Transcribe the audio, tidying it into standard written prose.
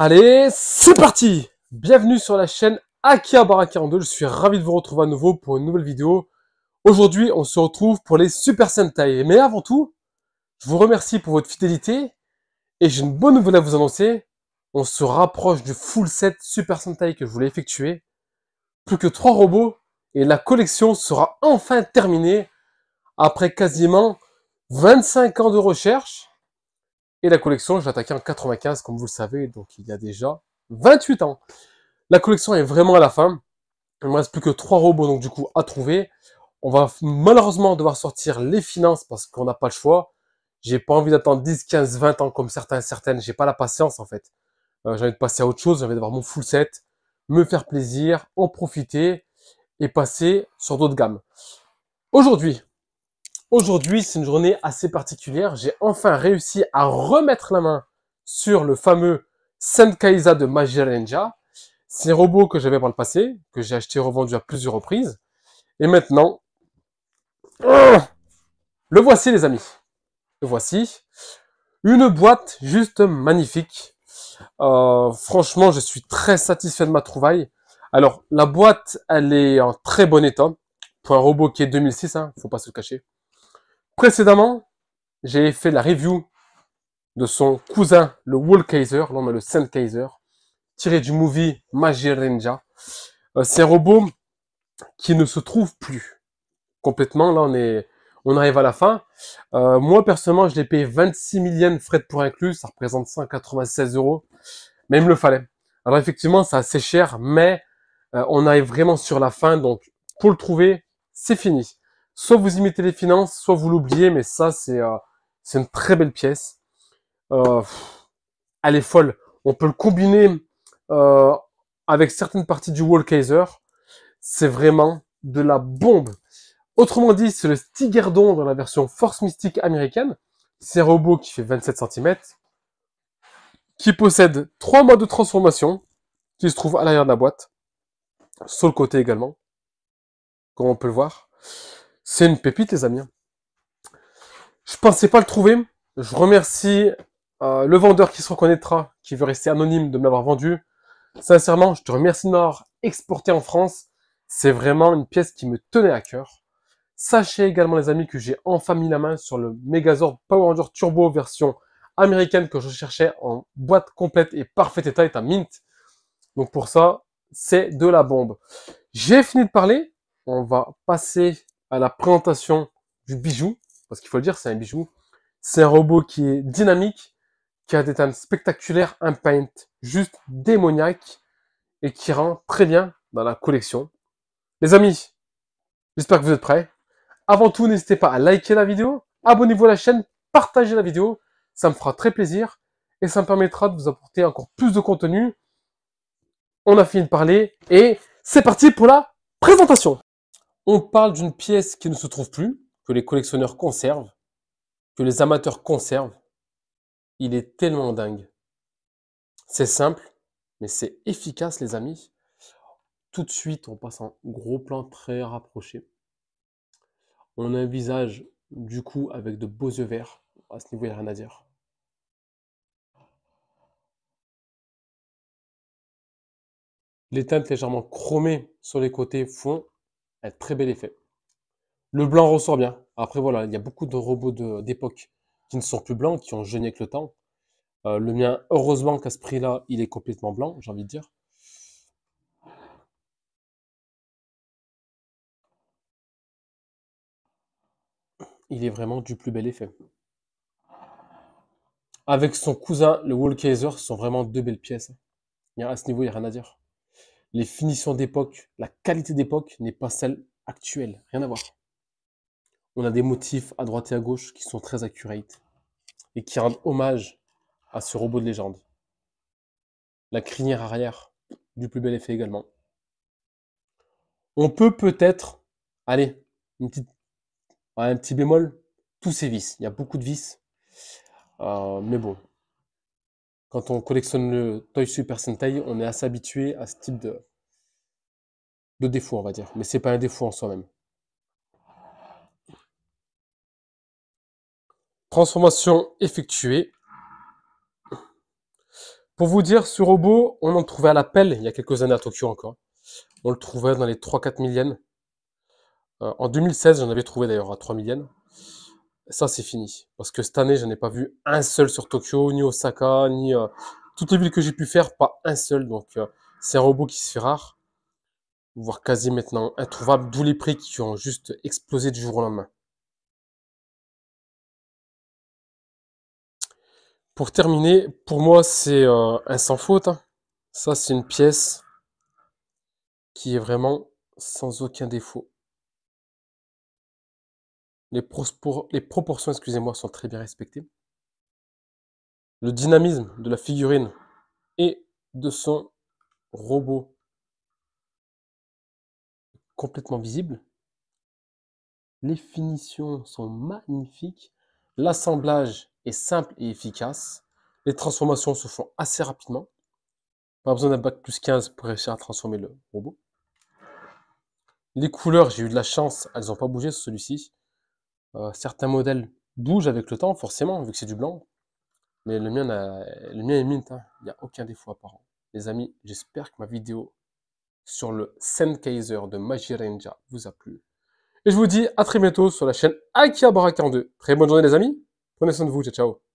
Allez, c'est parti! Bienvenue sur la chaîne Akihabara42, je suis ravi de vous retrouver à nouveau pour une nouvelle vidéo. Aujourd'hui, on se retrouve pour les Super Sentai. Mais avant tout, je vous remercie pour votre fidélité et j'ai une bonne nouvelle à vous annoncer. On se rapproche du full set Super Sentai que je voulais effectuer. Plus que 3 robots et la collection sera enfin terminée après quasiment 25 ans de recherche. Et la collection, je l'ai attaquée en 95, comme vous le savez, donc il y a déjà 28 ans. La collection est vraiment à la fin. Il ne me reste plus que 3 robots, donc du coup, à trouver. On va malheureusement devoir sortir les finances parce qu'on n'a pas le choix. J'ai pas envie d'attendre 10, 15, 20 ans comme certaines. J'ai pas la patience, en fait. J'ai envie de passer à autre chose. J'ai envie d'avoir mon full set, me faire plaisir, en profiter et passer sur d'autres gammes. Aujourd'hui, c'est une journée assez particulière. J'ai enfin réussi à remettre la main sur le fameux Senkaiza de Majirenja. C'est un robot que j'avais par le passé, que j'ai acheté et revendu à plusieurs reprises. Et maintenant, le voici les amis. Le voici. Une boîte juste magnifique. Franchement, je suis très satisfait de ma trouvaille. Alors, la boîte, elle est en très bon état. Pour un robot qui est 2006, hein, faut pas se le cacher. Précédemment, j'ai fait la review de son cousin, le Wallkaiser, là on a le Sennheiser, tiré du movie Majirenja. C'est un robot qui ne se trouve plus complètement. Là on arrive à la fin. Moi personnellement, je l'ai payé 26 000 yens frais de pour inclus, ça représente 196 euros, mais il me le fallait. Alors effectivement, c'est assez cher, mais on arrive vraiment sur la fin, donc pour le trouver, c'est fini. Soit vous imitez les finances, soit vous l'oubliez, mais ça c'est une très belle pièce. Euh, Elle est folle. On peut le combiner euh, avec certaines parties du Wallkaiser. C'est vraiment de la bombe. Autrement dit, c'est le Stigerdon dans la version Force Mystique américaine. C'est un robot qui fait 27 cm, qui possède 3 modes de transformation, qui se trouvent à l'arrière de la boîte, sur le côté également, comme on peut le voir. C'est une pépite, les amis. Je pensais pas le trouver. Je remercie le vendeur qui se reconnaîtra, qui veut rester anonyme de me l'avoir vendu. Sincèrement, je te remercie de m'avoir exporté en France. C'est vraiment une pièce qui me tenait à cœur. Sachez également, les amis, que j'ai enfin mis la main sur le Megazord Power Ranger Turbo version américaine que je cherchais en boîte complète et parfait état, est un mint. Donc pour ça, c'est de la bombe. J'ai fini de parler. On va passer à la présentation du bijou. Parce qu'il faut le dire, c'est un bijou. C'est un robot qui est dynamique, qui a des thèmes spectaculaires, un paint juste démoniaque et qui rend très bien dans la collection. Les amis, j'espère que vous êtes prêts. Avant tout, n'hésitez pas à liker la vidéo, abonnez-vous à la chaîne, partagez la vidéo, ça me fera très plaisir et ça me permettra de vous apporter encore plus de contenu. On a fini de parler et c'est parti pour la présentation. On parle d'une pièce qui ne se trouve plus, que les collectionneurs conservent, que les amateurs conservent. Il est tellement dingue. C'est simple, mais c'est efficace les amis. Tout de suite, on passe en gros plan très rapproché. On a un visage, du coup, avec de beaux yeux verts. À ce niveau, il n'y a rien à dire. Les teintes légèrement chromées sur les côtés font un très bel effet. Le blanc ressort bien. Après, voilà, il y a beaucoup de robots d'époque qui ne sont plus blancs, qui ont jeûné avec le temps. Le mien, heureusement qu'à ce prix-là, il est complètement blanc, j'ai envie de dire. Il est vraiment du plus bel effet. Avec son cousin, le Wallkaiser, ce sont vraiment deux belles pièces. À ce niveau, il n'y a rien à dire. Les finitions d'époque, la qualité d'époque n'est pas celle actuelle. Rien à voir. On a des motifs à droite et à gauche qui sont très accurate et qui rendent hommage à ce robot de légende. La crinière arrière, du plus bel effet également. On peut peut-être, allez, un petit bémol, tous ces vis. Il y a beaucoup de vis. Mais bon, quand on collectionne le Toy Super Sentai, on est assez habitué à ce type de défaut, on va dire. Mais c'est pas un défaut en soi-même. Transformation effectuée. Pour vous dire, ce robot, on en trouvait à l'appel il y a quelques années à Tokyo encore. On le trouvait dans les 3-4 000 yens. En 2016, j'en avais trouvé d'ailleurs à 3 000 yens. Ça, c'est fini. Parce que cette année, j'en ai pas vu un seul sur Tokyo, ni Osaka, ni toutes les villes que j'ai pu faire, pas un seul. Donc, c'est un robot qui se fait rare, voire quasi maintenant introuvable, d'où les prix qui ont juste explosé du jour au lendemain. Pour terminer, pour moi, c'est un sans faute, hein. Ça, c'est une pièce qui est vraiment sans aucun défaut. Les proportions, excusez-moi, sont très bien respectées. Le dynamisme de la figurine et de son robot complètement visible. Les finitions sont magnifiques. L'assemblage est simple et efficace. Les transformations se font assez rapidement. Pas besoin d'un bac plus 15 pour réussir à transformer le robot. Les couleurs, j'ai eu de la chance, elles n'ont pas bougé sur celui-ci. Certains modèles bougent avec le temps, forcément, vu que c'est du blanc. Mais le mien est mint, hein. Il n'y a aucun défaut apparent. Les amis, j'espère que ma vidéo sur le Sennheiser de Magiranja vous a plu. Et je vous dis à très bientôt sur la chaîne Akihabara42. Très bonne journée les amis. Prenez soin de vous, ciao ciao.